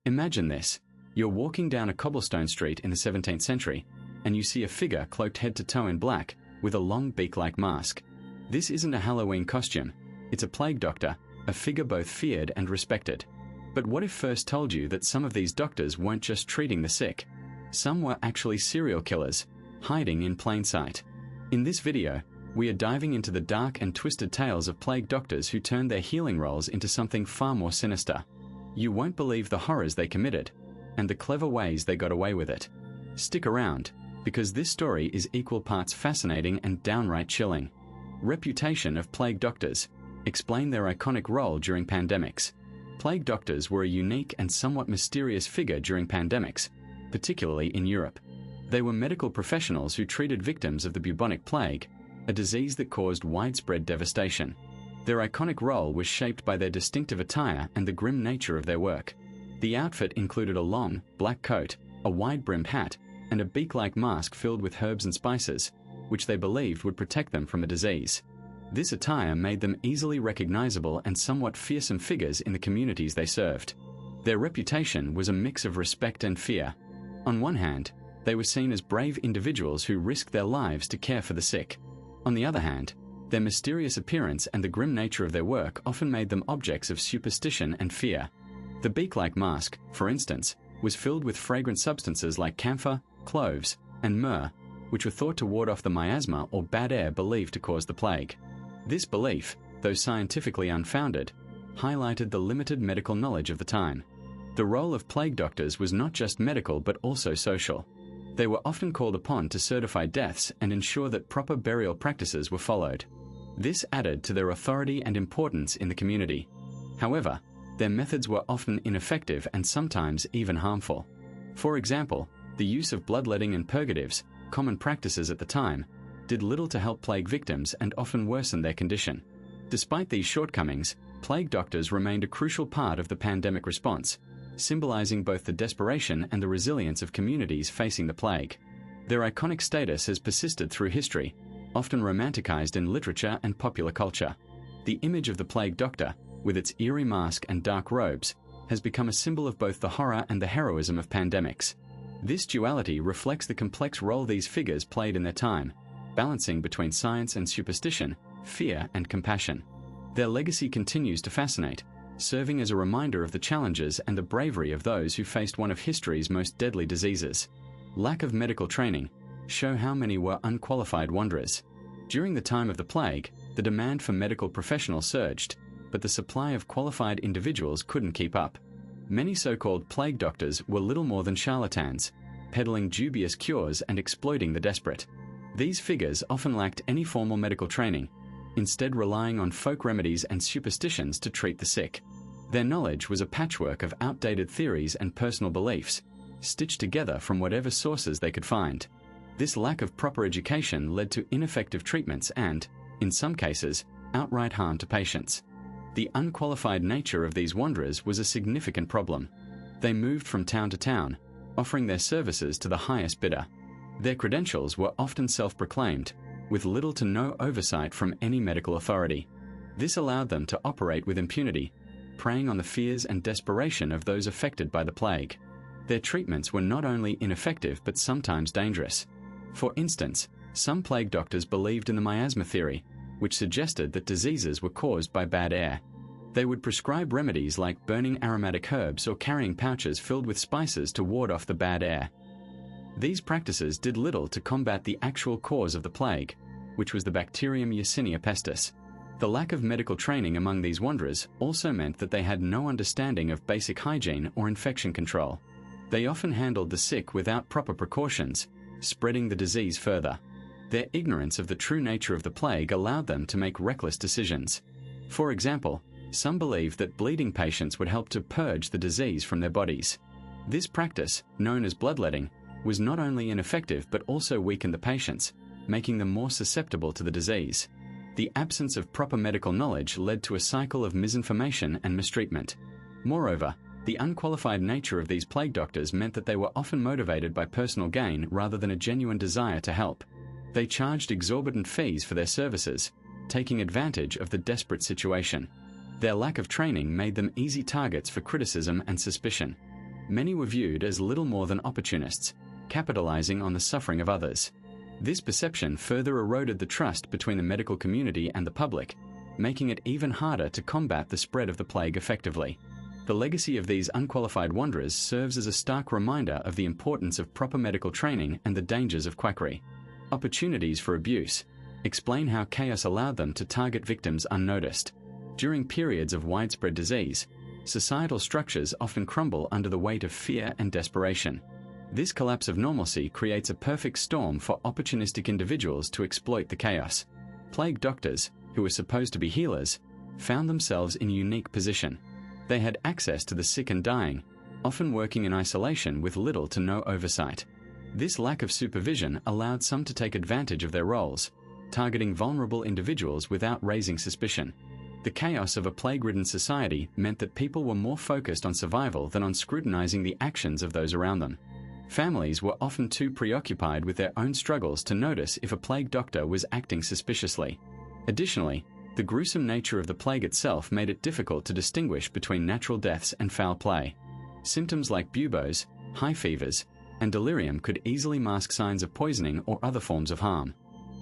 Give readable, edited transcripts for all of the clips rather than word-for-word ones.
Imagine this. You're walking down a cobblestone street in the 17th century, and you see a figure cloaked head to toe in black with a long beak-like mask. This isn't a Halloween costume. It's a plague doctor, a figure both feared and respected. But what if first told you that some of these doctors weren't just treating the sick? Some were actually serial killers, hiding in plain sight. In this video, we are diving into the dark and twisted tales of plague doctors who turned their healing roles into something far more sinister. You won't believe the horrors they committed, and the clever ways they got away with it. Stick around, because this story is equal parts fascinating and downright chilling. Reputation of plague doctors. Explain their iconic role during pandemics. Plague doctors were a unique and somewhat mysterious figure during pandemics, particularly in Europe. They were medical professionals who treated victims of the bubonic plague, a disease that caused widespread devastation. Their iconic role was shaped by their distinctive attire and the grim nature of their work. The outfit included a long, black coat, a wide-brimmed hat, and a beak-like mask filled with herbs and spices, which they believed would protect them from a disease. This attire made them easily recognizable and somewhat fearsome figures in the communities they served. Their reputation was a mix of respect and fear. On one hand, they were seen as brave individuals who risked their lives to care for the sick. On the other hand, their mysterious appearance and the grim nature of their work often made them objects of superstition and fear. The beak-like mask, for instance, was filled with fragrant substances like camphor, cloves, and myrrh, which were thought to ward off the miasma or bad air believed to cause the plague. This belief, though scientifically unfounded, highlighted the limited medical knowledge of the time. The role of plague doctors was not just medical but also social. They were often called upon to certify deaths and ensure that proper burial practices were followed. This added to their authority and importance in the community. However, their methods were often ineffective and sometimes even harmful. For example, the use of bloodletting and purgatives, common practices at the time, did little to help plague victims and often worsened their condition. Despite these shortcomings, plague doctors remained a crucial part of the pandemic response, symbolizing both the desperation and the resilience of communities facing the plague. Their iconic status has persisted through history, often romanticized in literature and popular culture. The image of the plague doctor, with its eerie mask and dark robes, has become a symbol of both the horror and the heroism of pandemics. This duality reflects the complex role these figures played in their time, balancing between science and superstition, fear and compassion. Their legacy continues to fascinate, serving as a reminder of the challenges and the bravery of those who faced one of history's most deadly diseases. Lack of medical training show how many were unqualified wanderers. During the time of the plague, the demand for medical professionals surged, but the supply of qualified individuals couldn't keep up. Many so-called plague doctors were little more than charlatans, peddling dubious cures and exploiting the desperate. These figures often lacked any formal medical training, instead relying on folk remedies and superstitions to treat the sick. Their knowledge was a patchwork of outdated theories and personal beliefs, stitched together from whatever sources they could find. This lack of proper education led to ineffective treatments and, in some cases, outright harm to patients. The unqualified nature of these wanderers was a significant problem. They moved from town to town, offering their services to the highest bidder. Their credentials were often self-proclaimed, with little to no oversight from any medical authority. This allowed them to operate with impunity, preying on the fears and desperation of those affected by the plague. Their treatments were not only ineffective but sometimes dangerous. For instance, some plague doctors believed in the miasma theory, which suggested that diseases were caused by bad air. They would prescribe remedies like burning aromatic herbs or carrying pouches filled with spices to ward off the bad air. These practices did little to combat the actual cause of the plague, which was the bacterium Yersinia pestis. The lack of medical training among these wanderers also meant that they had no understanding of basic hygiene or infection control. They often handled the sick without proper precautions, spreading the disease further. Their ignorance of the true nature of the plague allowed them to make reckless decisions. For example, some believed that bleeding patients would help to purge the disease from their bodies. This practice, known as bloodletting, was not only ineffective but also weakened the patients, making them more susceptible to the disease. The absence of proper medical knowledge led to a cycle of misinformation and mistreatment. Moreover, the unqualified nature of these plague doctors meant that they were often motivated by personal gain rather than a genuine desire to help. They charged exorbitant fees for their services, taking advantage of the desperate situation. Their lack of training made them easy targets for criticism and suspicion. Many were viewed as little more than opportunists, capitalizing on the suffering of others. This perception further eroded the trust between the medical community and the public, making it even harder to combat the spread of the plague effectively. The legacy of these unqualified wanderers serves as a stark reminder of the importance of proper medical training and the dangers of quackery. Opportunities for abuse explain how chaos allowed them to target victims unnoticed. During periods of widespread disease, societal structures often crumble under the weight of fear and desperation. This collapse of normalcy creates a perfect storm for opportunistic individuals to exploit the chaos. Plague doctors, who were supposed to be healers, found themselves in a unique position. They had access to the sick and dying, often working in isolation with little to no oversight. This lack of supervision allowed some to take advantage of their roles, targeting vulnerable individuals without raising suspicion. The chaos of a plague-ridden society meant that people were more focused on survival than on scrutinizing the actions of those around them. Families were often too preoccupied with their own struggles to notice if a plague doctor was acting suspiciously. Additionally, the gruesome nature of the plague itself made it difficult to distinguish between natural deaths and foul play. Symptoms like buboes, high fevers, and delirium could easily mask signs of poisoning or other forms of harm.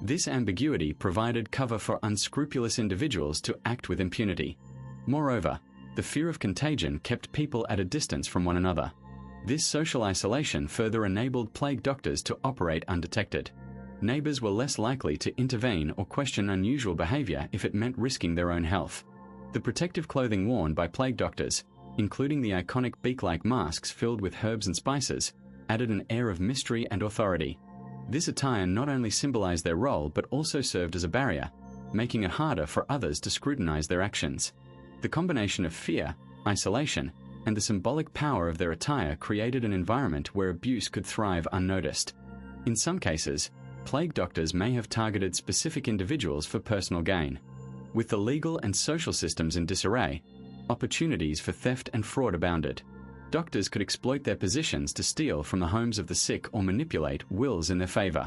This ambiguity provided cover for unscrupulous individuals to act with impunity. Moreover, the fear of contagion kept people at a distance from one another. This social isolation further enabled plague doctors to operate undetected. Neighbors were less likely to intervene or question unusual behavior if it meant risking their own health. The protective clothing worn by plague doctors, including the iconic beak-like masks filled with herbs and spices, added an air of mystery and authority. This attire not only symbolized their role but also served as a barrier, making it harder for others to scrutinize their actions. The combination of fear, isolation, and the symbolic power of their attire created an environment where abuse could thrive unnoticed. In some cases, plague doctors may have targeted specific individuals for personal gain. With the legal and social systems in disarray, opportunities for theft and fraud abounded. Doctors could exploit their positions to steal from the homes of the sick or manipulate wills in their favor.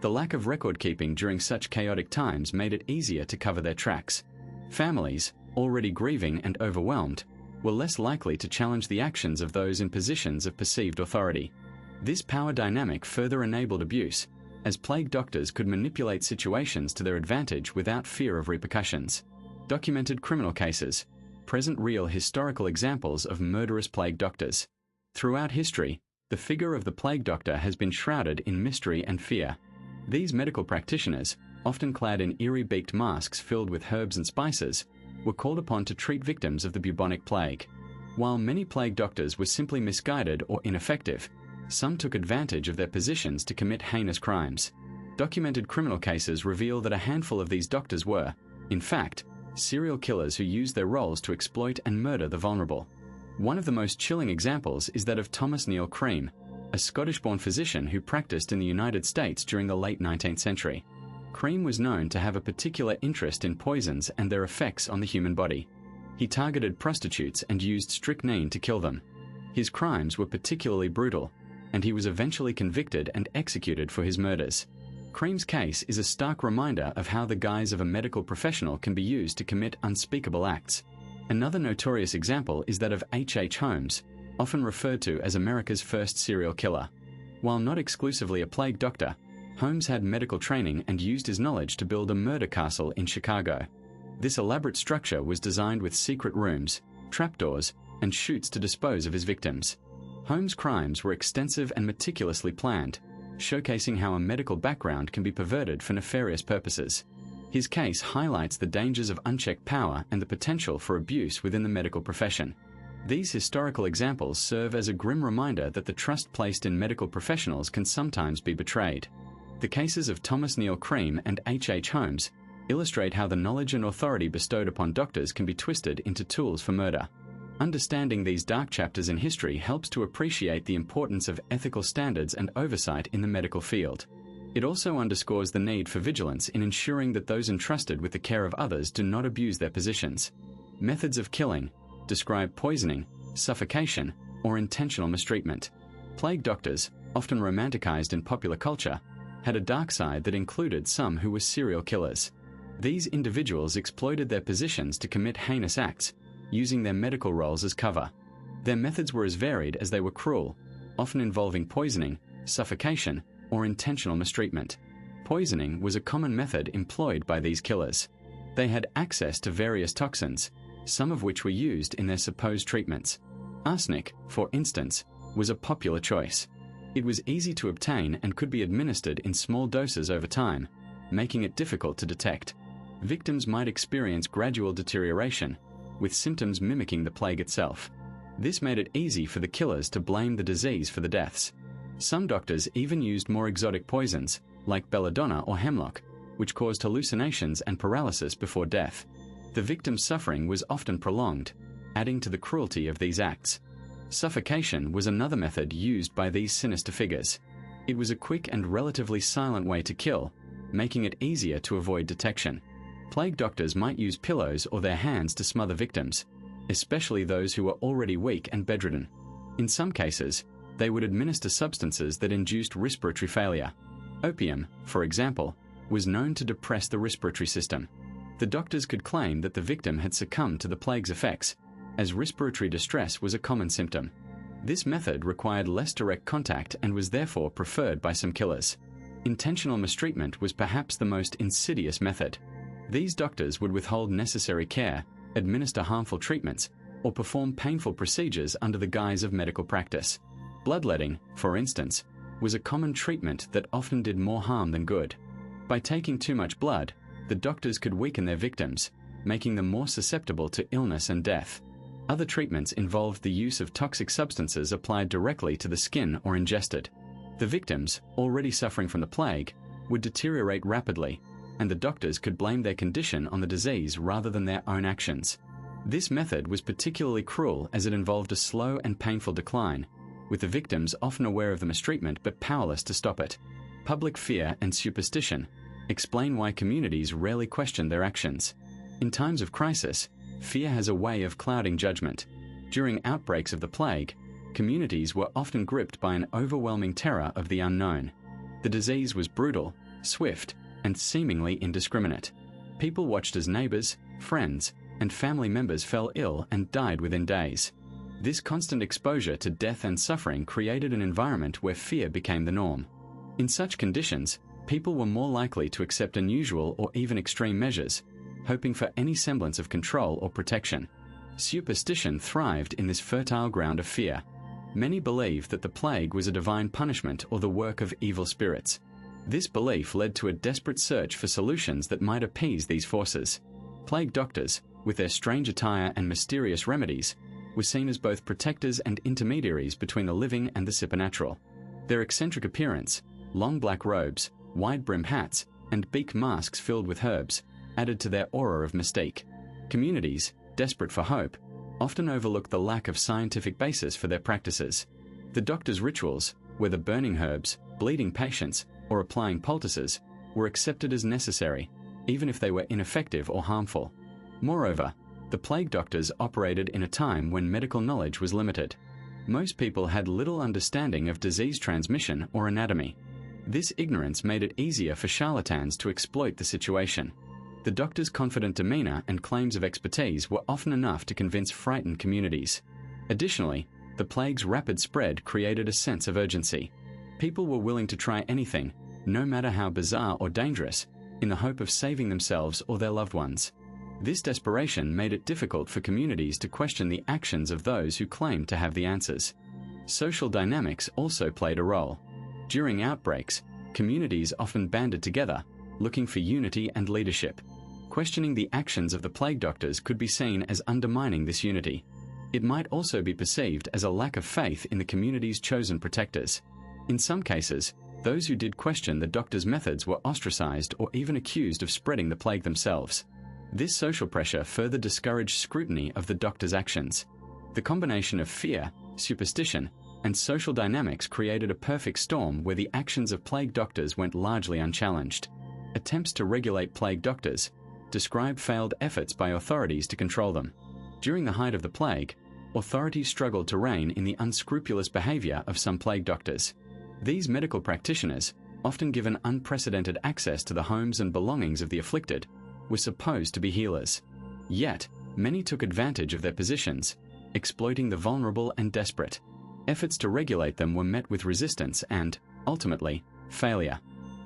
The lack of record-keeping during such chaotic times made it easier to cover their tracks. Families, already grieving and overwhelmed, were less likely to challenge the actions of those in positions of perceived authority. This power dynamic further enabled abuse, as plague doctors could manipulate situations to their advantage without fear of repercussions. Documented criminal cases present real historical examples of murderous plague doctors. Throughout history, the figure of the plague doctor has been shrouded in mystery and fear. These medical practitioners, often clad in eerie beaked masks filled with herbs and spices, were called upon to treat victims of the bubonic plague. While many plague doctors were simply misguided or ineffective, some took advantage of their positions to commit heinous crimes. Documented criminal cases reveal that a handful of these doctors were, in fact, serial killers who used their roles to exploit and murder the vulnerable. One of the most chilling examples is that of Thomas Neil Cream, a Scottish-born physician who practiced in the United States during the late 19th century. Cream was known to have a particular interest in poisons and their effects on the human body. He targeted prostitutes and used strychnine to kill them. His crimes were particularly brutal, and he was eventually convicted and executed for his murders. Cream's case is a stark reminder of how the guise of a medical professional can be used to commit unspeakable acts. Another notorious example is that of H. Holmes, often referred to as America's first serial killer. While not exclusively a plague doctor, Holmes had medical training and used his knowledge to build a murder castle in Chicago. This elaborate structure was designed with secret rooms, trapdoors, and chutes to dispose of his victims. Holmes' crimes were extensive and meticulously planned, showcasing how a medical background can be perverted for nefarious purposes. His case highlights the dangers of unchecked power and the potential for abuse within the medical profession. These historical examples serve as a grim reminder that the trust placed in medical professionals can sometimes be betrayed. The cases of Thomas Neil Cream and H. Holmes illustrate how the knowledge and authority bestowed upon doctors can be twisted into tools for murder. Understanding these dark chapters in history helps to appreciate the importance of ethical standards and oversight in the medical field. It also underscores the need for vigilance in ensuring that those entrusted with the care of others do not abuse their positions. Methods of killing describe poisoning, suffocation, or intentional mistreatment. Plague doctors, often romanticized in popular culture, had a dark side that included some who were serial killers. These individuals exploited their positions to commit heinous acts, using their medical roles as cover. Their methods were as varied as they were cruel, often involving poisoning, suffocation, or intentional mistreatment. Poisoning was a common method employed by these killers. They had access to various toxins, some of which were used in their supposed treatments. Arsenic, for instance, was a popular choice. It was easy to obtain and could be administered in small doses over time, making it difficult to detect. Victims might experience gradual deterioration, with symptoms mimicking the plague itself. This made it easy for the killers to blame the disease for the deaths. Some doctors even used more exotic poisons, like belladonna or hemlock, which caused hallucinations and paralysis before death. The victim's suffering was often prolonged, adding to the cruelty of these acts. Suffocation was another method used by these sinister figures. It was a quick and relatively silent way to kill, making it easier to avoid detection. Plague doctors might use pillows or their hands to smother victims, especially those who were already weak and bedridden. In some cases, they would administer substances that induced respiratory failure. Opium, for example, was known to depress the respiratory system. The doctors could claim that the victim had succumbed to the plague's effects, as respiratory distress was a common symptom. This method required less direct contact and was therefore preferred by some killers. Intentional mistreatment was perhaps the most insidious method. These doctors would withhold necessary care, administer harmful treatments, or perform painful procedures under the guise of medical practice. Bloodletting, for instance, was a common treatment that often did more harm than good. By taking too much blood, the doctors could weaken their victims, making them more susceptible to illness and death. Other treatments involved the use of toxic substances applied directly to the skin or ingested. The victims, already suffering from the plague, would deteriorate rapidly, and the doctors could blame their condition on the disease rather than their own actions. This method was particularly cruel as it involved a slow and painful decline, with the victims often aware of the mistreatment but powerless to stop it. Public fear and superstition explain why communities rarely question their actions. In times of crisis, fear has a way of clouding judgment. During outbreaks of the plague, communities were often gripped by an overwhelming terror of the unknown. The disease was brutal, swift, and seemingly indiscriminate. People watched as neighbors, friends, and family members fell ill and died within days. This constant exposure to death and suffering created an environment where fear became the norm. In such conditions, people were more likely to accept unusual or even extreme measures, hoping for any semblance of control or protection. Superstition thrived in this fertile ground of fear. Many believed that the plague was a divine punishment or the work of evil spirits. This belief led to a desperate search for solutions that might appease these forces. Plague doctors, with their strange attire and mysterious remedies, were seen as both protectors and intermediaries between the living and the supernatural. Their eccentric appearance, long black robes, wide-brimmed hats, and beak masks filled with herbs, added to their aura of mystique. Communities, desperate for hope, often overlooked the lack of scientific basis for their practices. The doctor's rituals, whether burning herbs, bleeding patients, or applying poultices, were accepted as necessary, even if they were ineffective or harmful. Moreover, the plague doctors operated in a time when medical knowledge was limited. Most people had little understanding of disease transmission or anatomy. This ignorance made it easier for charlatans to exploit the situation. The doctor's confident demeanor and claims of expertise were often enough to convince frightened communities. Additionally, the plague's rapid spread created a sense of urgency. People were willing to try anything, no matter how bizarre or dangerous, in the hope of saving themselves or their loved ones. This desperation made it difficult for communities to question the actions of those who claimed to have the answers. Social dynamics also played a role. During outbreaks, communities often banded together, looking for unity and leadership. Questioning the actions of the plague doctors could be seen as undermining this unity. It might also be perceived as a lack of faith in the community's chosen protectors. In some cases, those who did question the doctor's methods were ostracized or even accused of spreading the plague themselves. This social pressure further discouraged scrutiny of the doctor's actions. The combination of fear, superstition, and social dynamics created a perfect storm where the actions of plague doctors went largely unchallenged. Attempts to regulate plague doctors describe failed efforts by authorities to control them. During the height of the plague, authorities struggled to rein in the unscrupulous behavior of some plague doctors. These medical practitioners, often given unprecedented access to the homes and belongings of the afflicted, were supposed to be healers. Yet, many took advantage of their positions, exploiting the vulnerable and desperate. Efforts to regulate them were met with resistance and, ultimately, failure.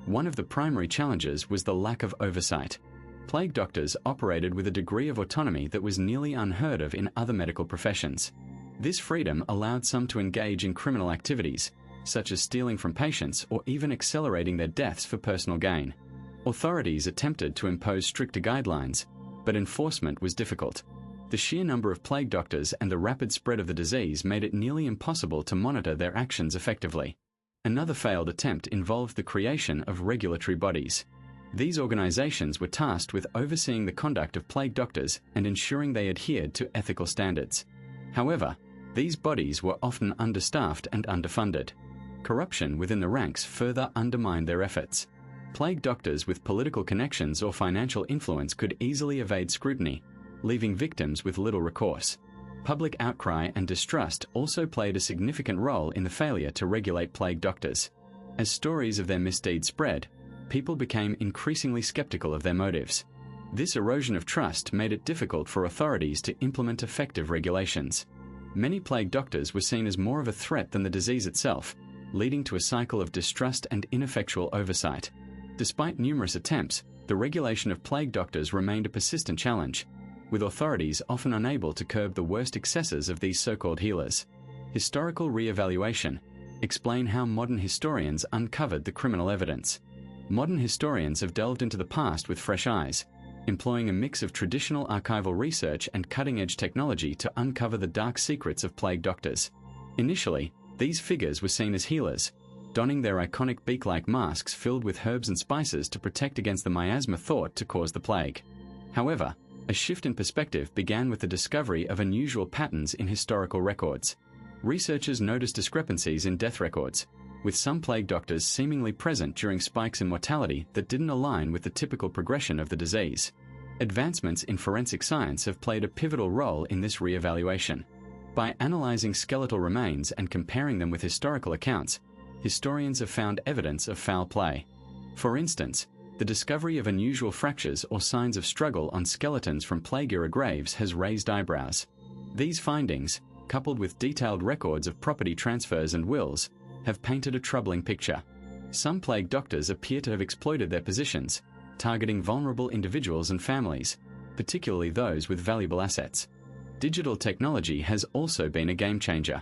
One of the primary challenges was the lack of oversight. Plague doctors operated with a degree of autonomy that was nearly unheard of in other medical professions. This freedom allowed some to engage in criminal activities, such as stealing from patients or even accelerating their deaths for personal gain. Authorities attempted to impose stricter guidelines, but enforcement was difficult. The sheer number of plague doctors and the rapid spread of the disease made it nearly impossible to monitor their actions effectively. Another failed attempt involved the creation of regulatory bodies. These organizations were tasked with overseeing the conduct of plague doctors and ensuring they adhered to ethical standards. However, these bodies were often understaffed and underfunded. Corruption within the ranks further undermined their efforts. Plague doctors with political connections or financial influence could easily evade scrutiny, leaving victims with little recourse. Public outcry and distrust also played a significant role in the failure to regulate plague doctors. As stories of their misdeeds spread, people became increasingly skeptical of their motives. This erosion of trust made it difficult for authorities to implement effective regulations. Many plague doctors were seen as more of a threat than the disease itself, leading to a cycle of distrust and ineffectual oversight. Despite numerous attempts, the regulation of plague doctors remained a persistent challenge, with authorities often unable to curb the worst excesses of these so-called healers. Historical re-evaluation. Explain how modern historians uncovered the criminal evidence. Modern historians have delved into the past with fresh eyes, employing a mix of traditional archival research and cutting-edge technology to uncover the dark secrets of plague doctors. Initially, these figures were seen as healers, donning their iconic beak-like masks filled with herbs and spices to protect against the miasma thought to cause the plague. However, a shift in perspective began with the discovery of unusual patterns in historical records. Researchers noticed discrepancies in death records, with some plague doctors seemingly present during spikes in mortality that didn't align with the typical progression of the disease. Advancements in forensic science have played a pivotal role in this re-evaluation. By analyzing skeletal remains and comparing them with historical accounts, historians have found evidence of foul play. For instance, the discovery of unusual fractures or signs of struggle on skeletons from plague-era graves has raised eyebrows. These findings, coupled with detailed records of property transfers and wills, have painted a troubling picture. Some plague doctors appear to have exploited their positions, targeting vulnerable individuals and families, particularly those with valuable assets. Digital technology has also been a game-changer.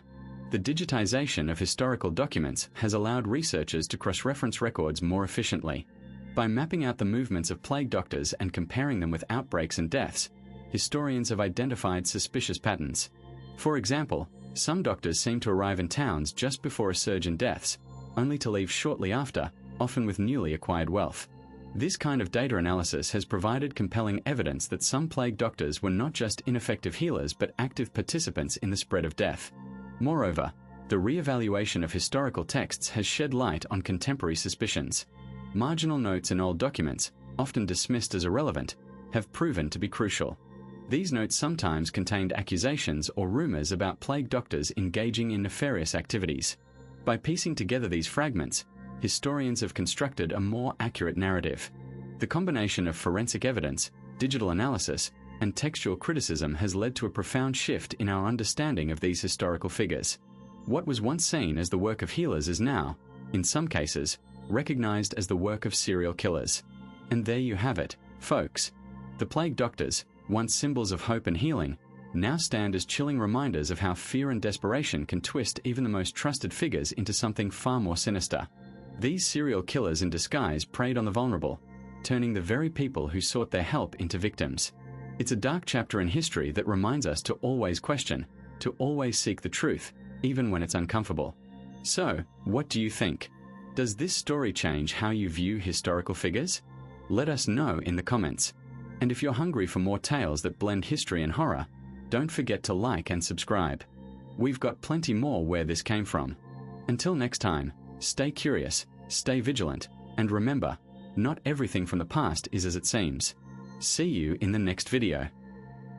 The digitization of historical documents has allowed researchers to cross-reference records more efficiently. By mapping out the movements of plague doctors and comparing them with outbreaks and deaths, historians have identified suspicious patterns. For example, some doctors seem to arrive in towns just before a surge in deaths, only to leave shortly after, often with newly acquired wealth. This kind of data analysis has provided compelling evidence that some plague doctors were not just ineffective healers but active participants in the spread of death. Moreover, the re-evaluation of historical texts has shed light on contemporary suspicions. Marginal notes in old documents, often dismissed as irrelevant, have proven to be crucial. These notes sometimes contained accusations or rumors about plague doctors engaging in nefarious activities. By piecing together these fragments, historians have constructed a more accurate narrative. The combination of forensic evidence, digital analysis, and textual criticism has led to a profound shift in our understanding of these historical figures. What was once seen as the work of healers is now, in some cases, recognized as the work of serial killers. And there you have it, folks. The plague doctors, once symbols of hope and healing, now stand as chilling reminders of how fear and desperation can twist even the most trusted figures into something far more sinister. These serial killers in disguise preyed on the vulnerable, turning the very people who sought their help into victims. It's a dark chapter in history that reminds us to always question, to always seek the truth, even when it's uncomfortable. So, what do you think? Does this story change how you view historical figures? Let us know in the comments. And if you're hungry for more tales that blend history and horror, don't forget to like and subscribe. We've got plenty more where this came from. Until next time, stay curious, stay vigilant, and remember, not everything from the past is as it seems. See you in the next video.